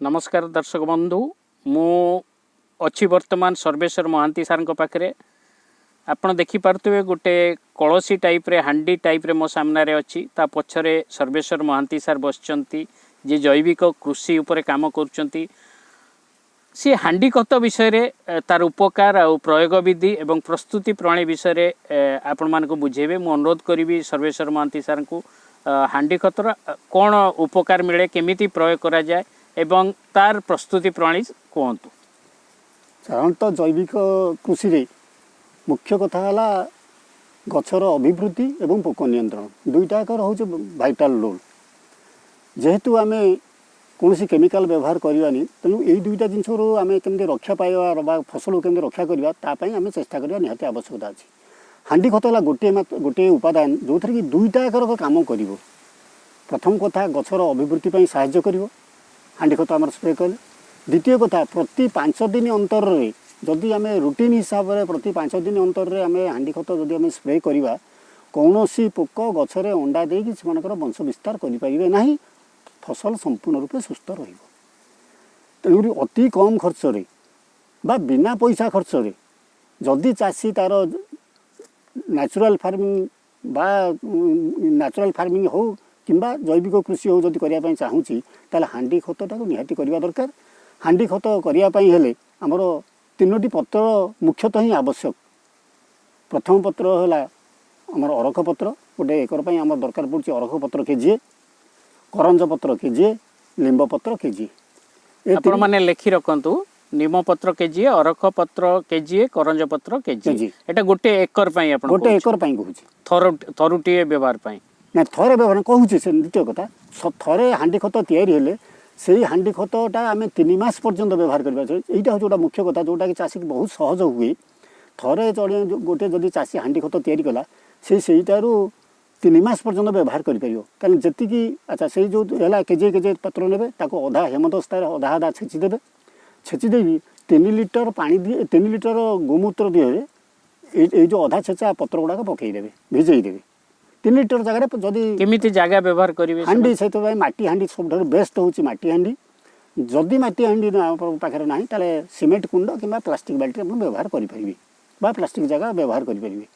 नमस्कार दर्शक बंधु मु अच्छी वर्तमान सर्वेश्वर महांती सार पाखे आपण देखिपे गोटे कलसी टाइप रे हांडी टाइप रे मो सामने अच्छी ता पछरे सर्वेश्वर महांती सार बसचंती जे जैविक कृषि उपरे काम करुचंती सी हांडी खत विषय रे तार उपकार और प्रयोग विधि एवं प्रस्तुति प्रणाली विषय रे आपण मानको बुझेबे मु अनुरोध करी सर्वेश्वर महांती सार को हांडी खतर कौन उपकार मिले केमिति प्रयोग करा जाए एवं तार प्रस्तुति प्रणाली कहतु। साधारणतः जैविक कृषि रे मुख्य कथा है गछर अभिवृद्धि एवं पोक नियंत्रण दुईटाकर हूँ भाइटाल रोल जेहेतु आम कौन केमिकल व्यवहार करवानी तेणु यही दुईटा जिनस आम केमती रक्षा पाइबा फसल केमती रक्षा करवाई आम चेष्टा करवा निहाती आवश्यकता अच्छी। हांडी खत है गोटे उपादान जो थी कि दुईटाकर काम कर प्रथम कथा गछर अभिवृद्धि साहाय्य कर हांडी खत आम स्प्रे कले द्वितीय कथा प्रति 5 दिन अंतर जदि आम रुटीन हिसाब से प्रति 5 दिन अंतर आम हांडी खत जदि आम स्प्रे करवा कौन पोक गचरे अंडा देकी से वंश विस्तार करें ना फसल संपूर्ण रूपे सुस्थ तेणुक अति कम खर्च रे बा बिना पैसा खर्च रे जदि चाषी तार नेचुरल फार्मिंग बा नेचुरल फार्मिंग हो किंबा जैविक कृषि हो जदि करने चाहूँगी ताले हांडी खतटा निहाती करवा दरकार। हांडी खत करने हेले आमर 3टी पत्र मुख्यतः ही आवश्यक। प्रथम पत्र है आमर अरख पत्र गोटे एकर आम दरकार पड़े अरख पत्र केजीए करंज पत्र केजीए लिंब पत्र केजीए आपण माने लेखि रखंतु निम पत्र केजीए अरख पत्र केजीए करंज पत्र केजीए एटा गोटे एकर पई आपण गोटे एकर पई कहूची थरुटी व्यवहार पई ना थरे व्यवहार कहूची से द्वितीय कथा थरे हांडी खत तैयारी हेले से हांडी खतटा आम 3 मास पर्यंत व्यवहार करबा एटा हूँ मुख्य कथा जोटा कि चाषी बहुत सहज हुए थरे चढ़े गोटे जदि चाषी हांडी खत तैयारी कला सेटारू 3 मास पर्यंत व्यवहार कर कारण जी अच्छा से जो है केजे केजे पत्र ने अधा हेमदस्तार अधा अधा छेचिदेवे छेचिदे 3 लिटर पानी दिए 3 लिटर गोमूत्र दिए ये जो अधा छेचा पत्र गुड़ाक पकईदेवे भिजेदेवे 3 लिटर जगह जदि केमिति जगह व्यवहार करेंगे हांडी से माटी हांडी सब बेस्ट हूँ माटी हांडी जदि माटी हांडी पाखे ना ताले सीमेंट कुंड कि प्लास्टिक बाल्टी व्यवहार करेंगे प्लास्टिक जगह व्यवहार करेंगे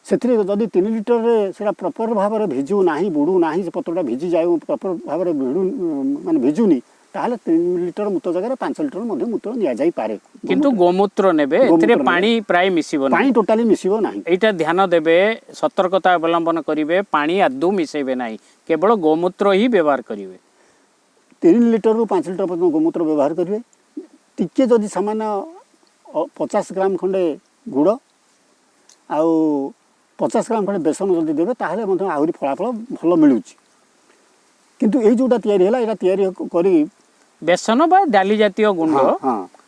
से जदि 3 लिटर से प्रपर भाव में भिजु ना बुड़ू ना से पत्रटा भिजी जाए प्रपर भाव में भिड़ू माने भिजुनी ताहले 3 लिटर मूत्र जगह 5 लिटर मूत्र नि जाई पारे किंतु गोमूत्र नेबे एथिरे पानी प्राय मिसिबो पानी टोटाली मिसिबो नाही एटा ध्यान देबे सतर्कता अवलंबन करिवे पानी आदौ मिसेबे नाही केवल गोमूत्र ही व्यवहार करिवे 3 लिटर रु 5 लिटर पर्यंत गोमूत्र व्यवहार करिवे टिके जदि सामान्य 50 ग्राम खंडे गुड़ आउ 50 ग्राम खंडे बेसन जदि देबे ताहले मधे आहुरी फलाफल भल मिलुची किंतु ए जोटा तयारी हैला एटा तयारी करी बेसन बा डाली जातीय गुंड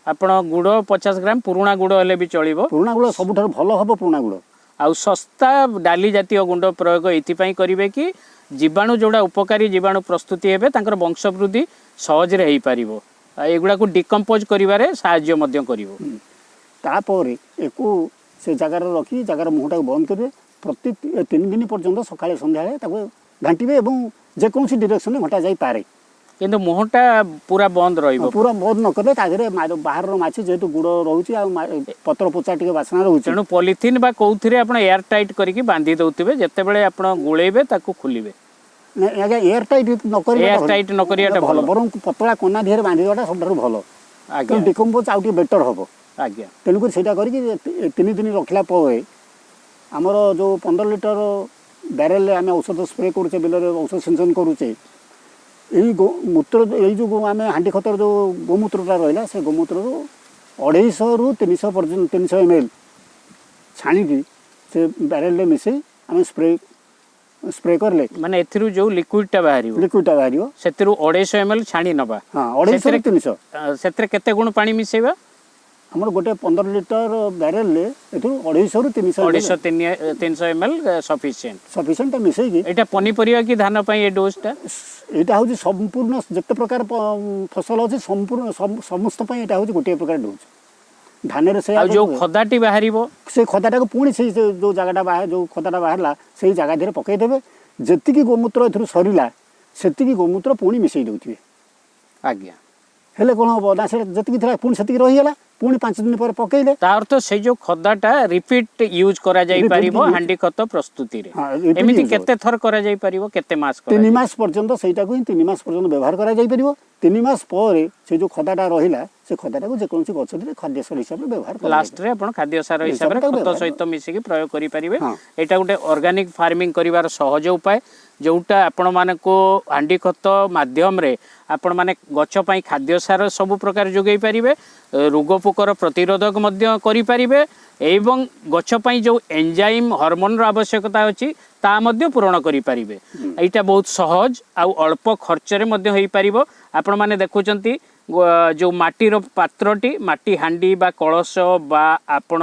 आपण गुड़ 50 ग्राम पुराणा गुड़ हेले भी चलिबो पुराणा गुड़ सबुठार भल हबो पुराणा गुड़ आउ सस्ता डाली जातीय गुंड प्रयोग एथिपाई करिवे कि जीवाणु जोड़ा उपकारी जीवाणु प्रस्तुति हेबे तांकर वंश वृद्धि सहज रे हेई पारिबो एगुडा को डिकम्पोज करिवारे सहाय्य मध्य करिवो तापर एको से जगार रखी जगार मुहटा बंद करिवे प्रति 3 दिन पर्यंत सकाळे संध्याळे ताको घांटीबे एवं जेकोसी डायरेक्शन में घटा जाई पारे किंतु मुहटा पूरा बंद रहिबो पूरा बंद न करले तागरे बाहर माछी जेतु गुड़ रहउची आ पत्र पोचा टिके वासना रहउची तेणु पॉलिथिन बा कौथिरे आपण एयर टाइट करके बांधी दउतिबे जेतेबेले आपण गुळेबे ताको खुलिबे ना आगे एयर टाइट न करिया एयर टाइट न करियाटा भलो बरं पतला कोना ढेर बांधी देटा सबठारु भलो आगे डिकम्पोज आउटी बेटर हबो आज्ञा तेणुक सेटा करके 3 दिन रखला परे हमर जो 15 लिटर बैरेल आम औषध स्प्रे करुचे बिल औषध सिंचन करुचे यही मूत्र यही जो आम हांडी खतर जो गोमूत्रटा रहा से गोमूत्र 250 रु 300 पर्यटन 300 ml छाणी से बैरेल मिसे आम स्प्रे करले माने एथिरु जो लिक्विडटा बाहरियो सेतिरु 250 ml छाणी नबा हां 250 300 सेतरे केते गुण पानी मिसेबा हमर गोटे 15 लिटर बैरेल ले एथु 250 रु 300 ml सफिशिएंट मिसई की एटा पनीपरिया की धान पई ए डोजटा एटा होची संपूर्ण जते प्रकार फसल अछि संपूर्ण समस्त पई एटा होची गोटे प्रकार डोज धान रे से जो खदाटी बाहरिबो से खदाटा को पुणी से जो जगहटा बाहर जो खदाटा बाहरला से जगह धीरे पकई देबे जेतिकी गोमूत्र एथु सरीला सेतिकी गोमूत्र पुणी मिसई दउथिबे आज्ञा हेले कौन हम ना से जी पुणी से रहीगला पुणी 5 दिन पर पकईले ता अर्थ से जो खदाटा रिपीट यूज करा जाई Repeat परिबो use. हांडी खत प्रस्तुति रे हाँ, repeat एमिति use केते थर करा जाई परिबो केते मास करा 3 मास पर्यंत सहीटा को 3 मास पर्यंत व्यवहार करा जाई परिबो 3 मास पर से जो खदाटा रहिला से खदाटा को जेकोसी गछ दे खाद्य सार हिसाब रे व्यवहार करा लास्ट रे आपण खाद्य सार हिसाब रे हिसाब रे खत व्यवहार सहित मिसी की प्रयोग करि परिबे हाँ। एटा गुटे ऑर्गेनिक फार्मिंग करिवार सहज उपाय जोटा आपण माने को हांडी खत माध्यम रे आपण माने गछ पई खाद्य सार सब प्रकार जोगै परिबे रोग पोकर प्रतिरोधक मध्य करि परिबे एवं गछ पई जो एंजाइम हार्मोन रो आवश्यकता अछि ता मध्य पूर्ण करि परिबे एटा बहुत सहज आ अल्प खर्च रे मध्य होई परिबो आपण माने देखुचंती जो माटी रो पात्रटी माटी हांडी बा कलश बा आपण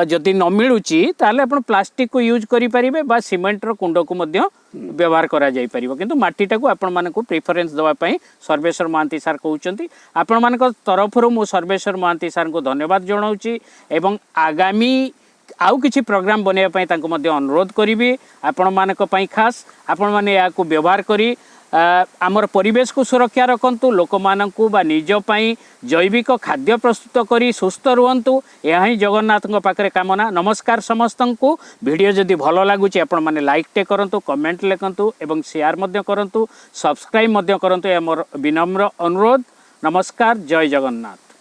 जदि न मिलुची ताले आपण प्लास्टिक को यूज करि परिबे बा सीमेंट रो कुंड को मध्य व्यवहार करा जाई परिबो किंतु माटीटा को आपण माने को प्रेफरेंस दवा पई सर्वेश्वर महांती सर कहउचंती आपण माने को तरफ रो मु सर्वेश्वर महांती सर को धन्यवाद जणाउची एवं आगामी आउ किछि प्रोग्राम बनेया पई तांको मध्य अनुरोध करिवि आपण माने को पई खास आपण माने या को व्यवहार करी आमर परिवेश को सुरक्षा रखंतु लोक मानकु बा निज पई जैविक खाद्य प्रस्तुत करी सुस्थ रुहंतु यह ही जगन्नाथ पाखरे कामना नमस्कार समस्तंकु वीडियो जदि भलो लागुची आपण माने लाइक टे करंतु कमेंट लेखंतु एवं शेयर मध्य करंतु सब्सक्राइब मध्य करंतु हमर विनम्र अनुरोध नमस्कार जय जगन्नाथ।